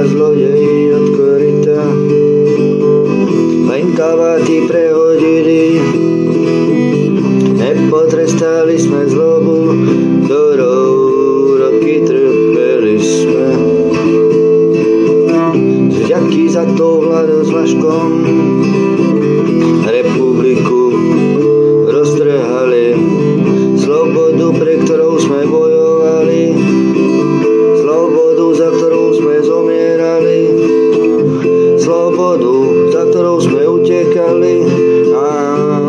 zlodeji od koryta len kavaty prehodili. Nepotrestali sme zlobu, ktorou roky trpeli sme. Vďaky za to vládu s Vaškom republiku roztrhali. Slobodu, pre ktorou sme bojovali, slobodu, za ktorou sme zomierali, slobodu, za ktorou sme utekali, a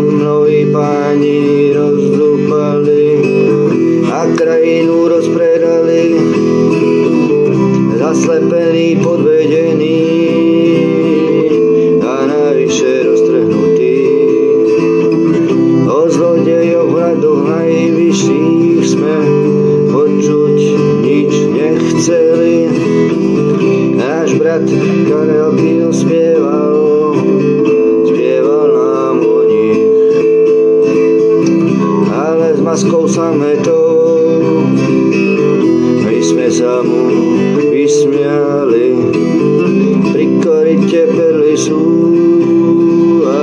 mnohí páni rozdúpali a krajinu rozpredali, zaslepení, podvedení a navyše roztrhnutí. O zlodejoch v radoch najvyšších sme počuť nič nechceli. Náš brat Karel Kino spieval nám o nich, ale s maskou sametou my sme sa mu vysmiali. Pri koryte perly sú a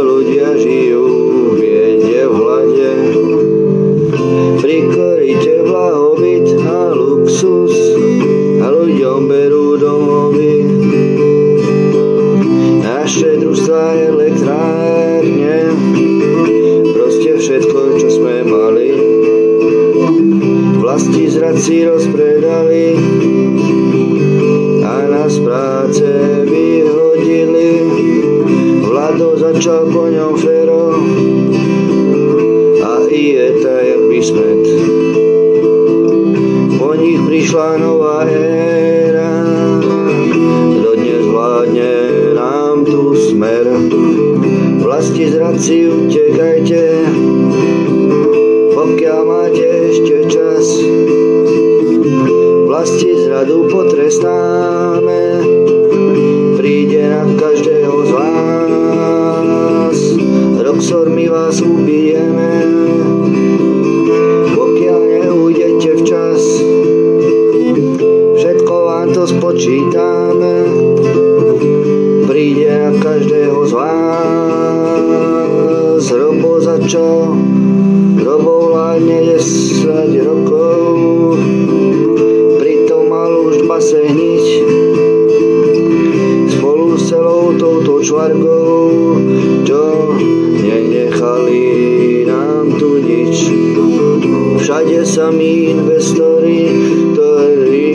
ľudia žijú v jede, v hlade. Pri koryte blahobyt a luxus a ľuďom berú domovy. Naše družstvá, elektrárne, proste všetko, čo sme mali, vlasti zradci rozpredali a nás práce vyhodili. Vlado začal po ňom Fero a Ieta jak vysmet. Po nich prišla nová éra, dodnes vládne nám tu smer. Vlasti zradci, utekajte, pokiaľ máte ešte čas. Vlasti zradu potrestáme, príde na každého z vás. Roxor, my vás ubijeme, pokiaľ neujdete včas. Všetko vám to spočítame, príde na každého z vás. Robo začal, Robo vládne 10 rokov, pritom mal už 2 sehniť spolu s celou touto čvargou, čo nenechali nám tu nič. Všade samí investori, ktorí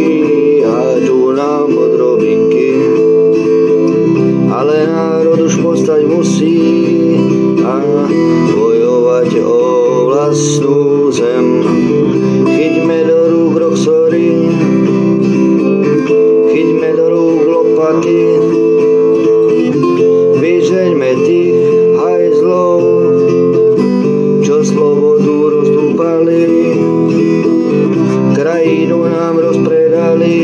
hádžu nám od robinky, ale národ už postať musí a bojovať o vlastnú zem. Chyťme do rúk Roxory, chyťme do rúk lopaty, vyžeňme tých hajzlov, čo slobodu rozdúpali, krajinu nám rozpredali.